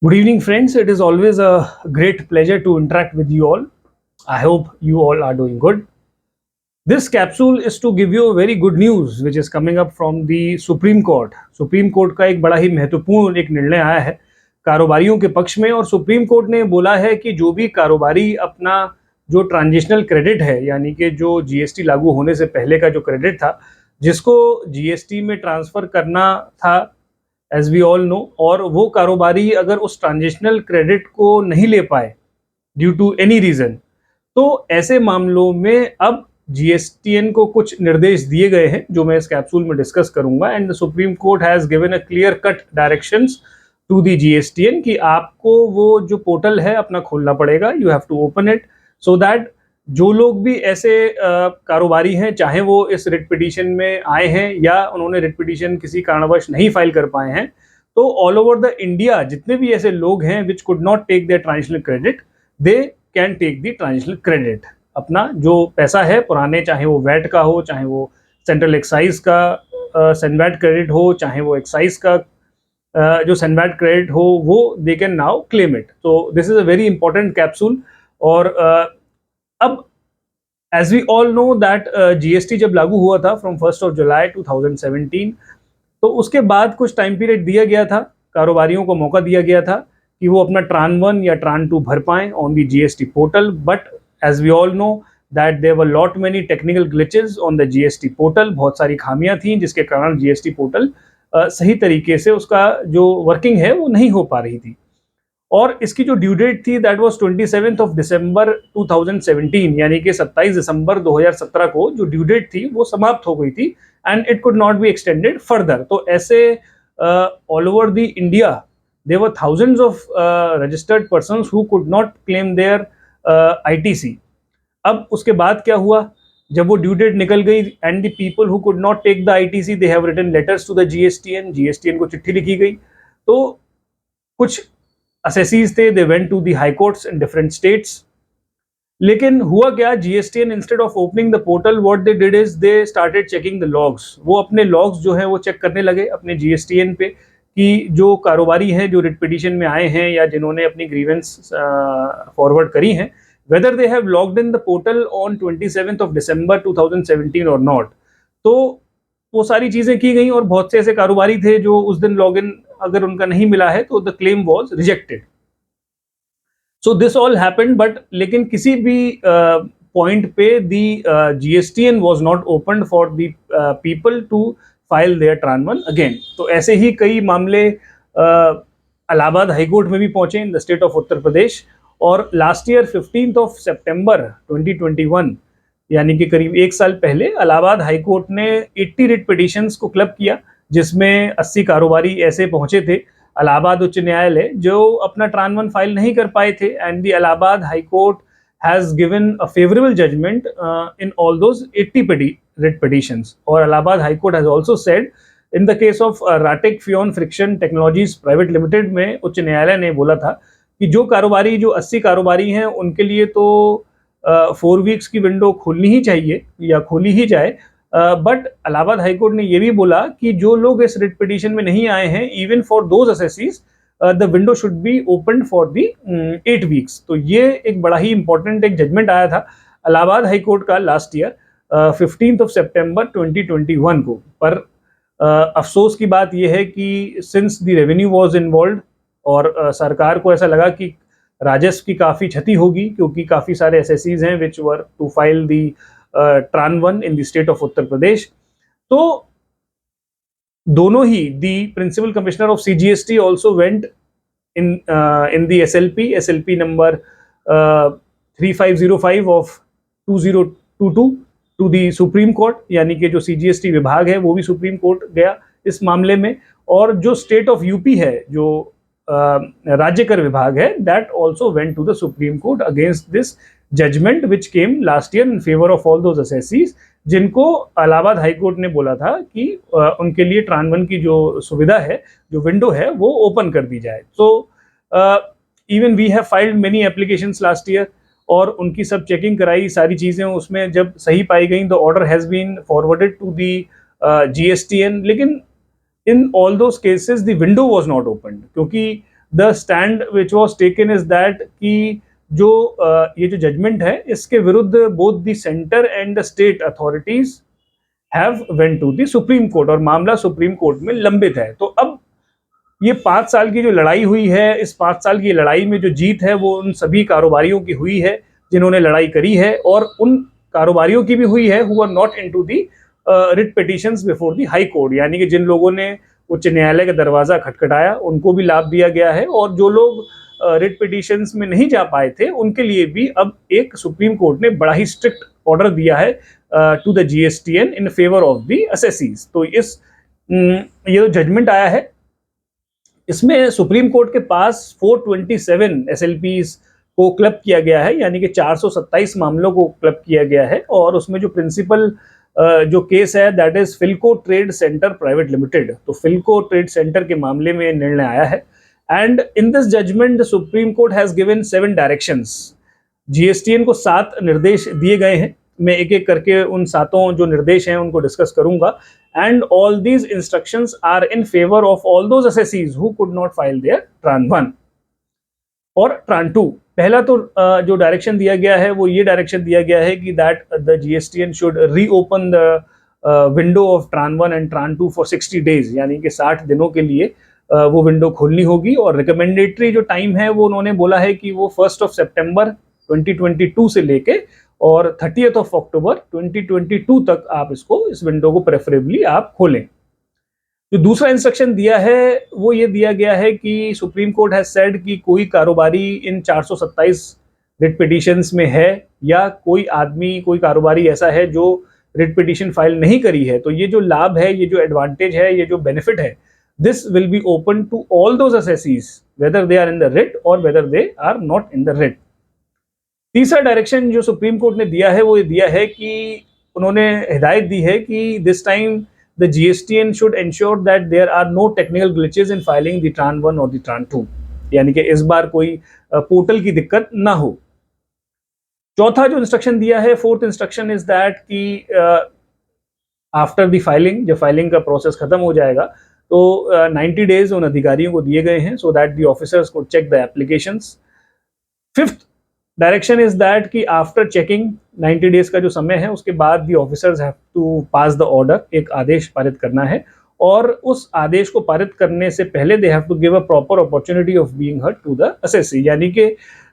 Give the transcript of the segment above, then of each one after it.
Good evening, friends. It is always a great pleasure to interact with you all. I hope you all are doing good. This capsule is to give you a very good news which is coming up from the Supreme Court. Supreme court का एक बड़ा ही महत्वपूर्ण एक निर्णय आया है कारोबारियों के पक्ष में, और सुप्रीम कोर्ट ने बोला है कि जो भी कारोबारी अपना जो ट्रांजिशनल क्रेडिट है, यानी कि जो जीएसटी लागू होने से पहले का जो क्रेडिट था, जिसको जीएसटी में ट्रांसफर करना था, एज वी ऑल नो, और वो कारोबारी अगर उस ट्रांजिशनल क्रेडिट को नहीं ले पाए ड्यू टू एनी रीजन, तो ऐसे मामलों में अब जीएसटीएन को कुछ निर्देश दिए गए हैं जो मैं इस कैप्सूल में डिस्कस करूंगा। And the supreme court has given a clear cut directions to the GSTN कि आपको वो जो पोर्टल है अपना खोलना पड़ेगा, you have to open it, so that जो लोग भी ऐसे कारोबारी हैं, चाहे वो इस रिट पिटीशन में आए हैं या उन्होंने रिट पिटीशन किसी कारणवश नहीं फाइल कर पाए हैं, तो ऑल ओवर द इंडिया जितने भी ऐसे लोग हैं which could not take their transitional credit, they can take the transitional credit. अपना जो पैसा है पुराने, चाहे वो वैट का हो, चाहे वो सेंट्रल एक्साइज का सेनवैट क्रेडिट हो, चाहे वो एक्साइज का जो सेनवैट क्रेडिट हो, वो they can now claim it. तो this is a very important capsule. और अब as we all know that GST जब लागू हुआ था फ्रॉम 1 जुलाई 2017, तो उसके बाद कुछ टाइम पीरियड दिया गया था, कारोबारियों को मौका दिया गया था कि वो अपना ट्रान 1 या ट्रान 2 भर पाएं on the GST portal. But as we all know that there were lot many technical glitches on the GST portal. बहुत सारी खामियां थी जिसके कारण जीएसटी पोर्टल सही तरीके से उसका जो वर्किंग है वो नहीं हो पा रही थी। और इसकी जो ड्यू डेट थी दैट वाज 27 दिसंबर 2017, यानी कि 27 दिसंबर 2017 को जो ड्यू डेट थी वो समाप्त हो गई थी, and it could not be extended further. तो ऐसे all over the India there were thousands of registered persons who could not claim their ITC. अब उसके बाद क्या हुआ, जब वो ड्यू डेट निकल गई and the people who could not take the ITC, they have written letters to the GSTN, GSTN को चिट्ठी लिखी गई। तो कुछ assessees थे, they went to the high courts in different states. लेकिन हुआ क्या, GSTN instead of opening the portal what they did is they started checking the logs. वो अपने लॉग्स जो है वो चेक करने लगे अपने जीएसटीएन पे कि जो कारोबारी हैं जो रिट पिटीशन में आए हैं या जिन्होंने अपनी ग्रीवेंस फॉरवर्ड करी हैं, whether they have logged in the portal on 27 दिसंबर 2017 और नॉट। तो वो सारी चीजें की गई और बहुत से ऐसे कारोबारी थे जो उस दिन लॉग इन अगर उनका नहीं मिला है तो the claim was rejected. So this all happened, but लेकिन किसी भी पॉइंट पे the GSTN was not open for the people to file their TRAN 1 again. तो ऐसे ही कई मामले इलाहाबाद हाईकोर्ट में भी पहुंचे इन द स्टेट ऑफ उत्तर प्रदेश। और लास्ट ईयर 15 सितंबर 2021, यानी कि करीब एक साल पहले, इलाहाबाद हाईकोर्ट ने 80 रिट पिटीशंस को क्लब किया, जिसमें 80 कारोबारी ऐसे पहुंचे थे इलाहाबाद उच्च न्यायालय जो अपना ट्रान 1 फाइल नहीं कर पाए थे। And the Allahabad high court has given a favourable judgement in all those 80 writ petitions. और Allahabad high court has also said in the case of Ratek fune friction technologies private limited में उच्च न्यायालय ने बोला था कि जो कारोबारी, जो 80 कारोबारी हैं, उनके लिए तो 4 वीक्स की विंडो खोलनी ही चाहिए या खोली ही जाए। बट इलाहाबाद हाईकोर्ट ने यह भी बोला कि जो लोग इस रिट पिटीशन में नहीं आए हैं, even for those assessees the window should be open for the 8 weeks. तो ये एक बड़ा ही इंपॉर्टेंट एक जजमेंट आया था इलाहाबाद हाईकोर्ट का लास्ट ईयर 15 सितंबर 2021 को। पर अफसोस की बात यह है कि since the revenue was involve और सरकार को ऐसा लगा कि राजस्व की काफ़ी क्षति होगी, क्योंकि काफ़ी सारे एसएससीज हैं which were to file the TRAN 1 in the state of Uttar Pradesh. तो दोनों ही, the principal commissioner of CGST also went in the SLP number 3505 of 2022 to the supreme court, यानी कि जो सीजीएसटी विभाग है वो भी सुप्रीम कोर्ट गया इस मामले में। और जो स्टेट ऑफ यूपी है, जो राज्य कर विभाग है, that also went to the supreme Court against this judgment which came last year in favour of all those assessees, जिनको इलाहाबाद हाईकोर्ट ने बोला था कि उनके लिए ट्रान 1 की जो सुविधा है, जो विंडो है, वो ओपन कर दी जाए। So even we have filed many applications last year और उनकी सब चेकिंग कराई, सारी चीज़ें उसमें जब सही पाई गई, the order has been forwarded to the GSTN. लेकिन in all those cases the window was not open, क्योंकि the stand which was taken is that कि जो ये जो जजमेंट है इसके विरुद्ध both the centre and the state authorities have went to the supreme court, और मामला सुप्रीम कोर्ट में लंबित है। तो अब ये 5 साल की जो लड़ाई हुई है, इस 5 साल की लड़ाई में जो जीत है वो उन सभी कारोबारियों की हुई है जिन्होंने लड़ाई करी है, और उन कारोबारियों की भी हुई है who are not into the writ petitions before the high court, यानी कि जिन लोगों ने उच्च न्यायालय का दरवाजा खटखटाया उनको भी लाभ दिया गया है, और जो लोग रिट पिटिशंस में नहीं जा पाए थे उनके लिए भी अब एक सुप्रीम कोर्ट ने बड़ा ही स्ट्रिक्ट ऑर्डर दिया है to the GSTN in favour of the assessees. तो ये जो जजमेंट आया है इसमें सुप्रीम कोर्ट के पास 427 एसएलपीज को क्लब किया गया है, यानी कि 427 मामलों को क्लब किया गया है, और उसमें जो प्रिंसिपल जो केस है that is Filco trade centre private limited. तो फिल्को ट्रेड सेंटर के मामले में निर्णय आया है, and in this judgment the supreme court has given 7 directions. GSTN को 7 निर्देश दिए गए हैं, मैं एक एक करके उन 7 जो निर्देश हैं उनको डिस्कस करूंगा, and all these instructions are in favour of all those assessees who could not file their TRAN 1 और ट्रान 2। पहला तो जो डायरेक्शन दिया गया है वो ये डायरेक्शन दिया गया है कि that the GSTN should reopen the window of ट्रान 1 and ट्रान 2 for 60 days, यानी कि 60 दिनों के लिए वो विंडो खोलनी होगी, और रिकमेंडेटरी जो टाइम है वो उन्होंने बोला है कि वो 1 सितंबर 2022 से लेके और 30 अक्टूबर 2022 तक आप इस विंडो को प्रेफरेबली आप खोलें। जो दूसरा इंस्ट्रक्शन दिया है वो ये दिया गया है कि सुप्रीम कोर्ट हैज सेड कि कोई कारोबारी इन 427 रिट पिटिशंस में है, या कोई आदमी कोई कारोबारी ऐसा है जो रिट पिटिशन फाइल नहीं करी है, तो ये जो लाभ है, ये जो एडवांटेज है, ये जो बेनिफिट है, this will be open to all those assessees whether they are in the writ और whether they are not in the writ. तीसरा डायरेक्शन जो सुप्रीम कोर्ट ने दिया है वो ये दिया है कि उन्होंने हिदायत दी है कि this time the GSTN should ensure that there are no technical glitches in filing the TRAN 1 और द ट्रान 2, यानी कि इस बार कोई पोर्टल की दिक्कत ना हो। चौथा जो इंस्ट्रक्शन दिया है, फोर्थ इंस्ट्रक्शन इज दैट कि आफ्टर द फाइलिंग, जब फाइलिंग का प्रोसेस खत्म हो जाएगा तो 90 days उन अधिकारियों को दिए गए हैं सो दैट द ऑफिसर्स को check the applications. Fifth direction is that कि आफ्टर चेकिंग 90 days का जो समय है उसके बाद the officers have to pass the order, एक आदेश पारित करना है, और उस आदेश को पारित करने से पहले they have to give a proper opportunity of being heard to the assessee, यानी कि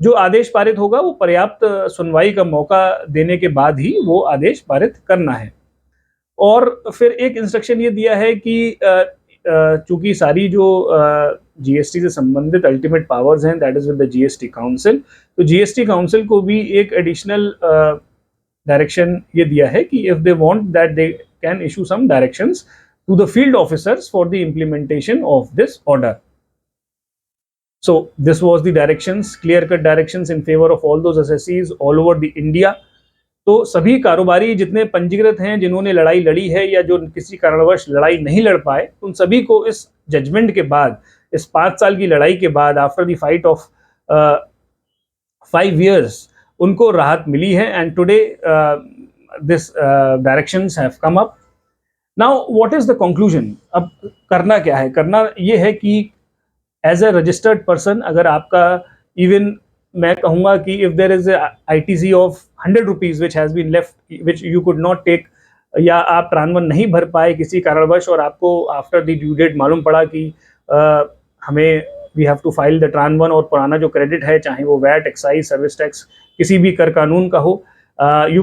जो आदेश पारित होगा वो पर्याप्त सुनवाई का मौका देने के बाद ही वो आदेश पारित करना है। और फिर एक इंस्ट्रक्शन ये दिया है कि चूंकि सारी जो जीएसटी से संबंधित अल्टीमेट पावर्स हैं that is with the GST Council, तो जीएसटी काउंसिल को भी एक एडिशनल डायरेक्शन ये दिया है कि if they want that they can issue some directions to the field officers for the implementation of this order. So this was the directions, clear cut directions in favor of all those assessees all over the India। तो सभी कारोबारी जितने पंजीकृत हैं जिन्होंने लड़ाई लड़ी है या जो किसी कारणवश लड़ाई नहीं लड़ पाए, उन सभी को इस जजमेंट के बाद, इस 5 साल की लड़ाई के बाद, after the fight of 5 years, उनको राहत मिली है, and today this directions have come up. Now what is the conclusion? अब करना क्या है? करना ये है कि एज अ रजिस्टर्ड पर्सन, अगर आपका इवन मैं कहूँगा कि if there is ITC of 100 rupees which has been left which you could not take, या आप ट्रान 1 नहीं भर पाए किसी कारणवश और आपको आफ्टर द ड्यू डेट मालूम पड़ा कि हमें we have to file the TRAN 1, और पुराना जो क्रेडिट है चाहे वो वैट, एक्साइज, सर्विस टैक्स, किसी भी कर कानून का हो, you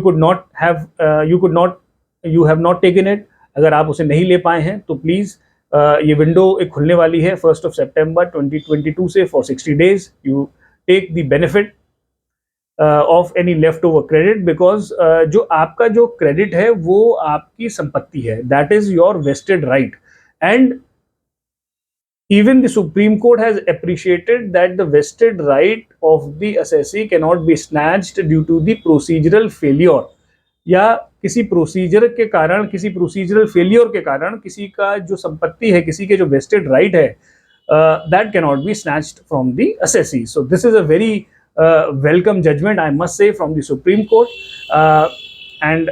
have not taken it, अगर आप उसे नहीं ले पाए हैं तो प्लीज़ ये विंडो एक खुलने वाली है 1 सितंबर 2022 से for 60 days। You take the benefit of any left over credit, because जो आपका जो क्रेडिट है वो आपकी संपत्ति है, that is your vested right, and even the Supreme Court has appreciated that the vested right of the assessee cannot be snatched due to the procedural failure, या किसी प्रोसीजर के कारण, किसी प्रोसीजरल फेलियर के कारण किसी का जो संपत्ति है, किसी के जो वेस्टेड राइट है, that cannot be snatched from the assessee। So this is a very welcome judgment, I must say, from the Supreme Court, and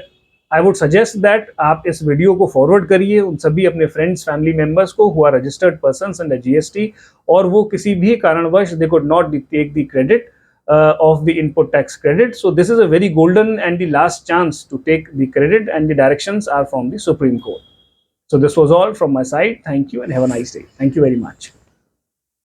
I would suggest that आप इस वीडियो को फॉरवर्ड करिए उन सभी अपने फ्रेंड्स फैमिली मेंबर्स को who are registered persons under GST, और वो किसी भी कारणवश they could not take the credit of the input tax credit. So this is a very golden and the last chance to take the credit, and the directions are from the Supreme Court. So this was all from my side. Thank you and have a nice day. Thank you very much.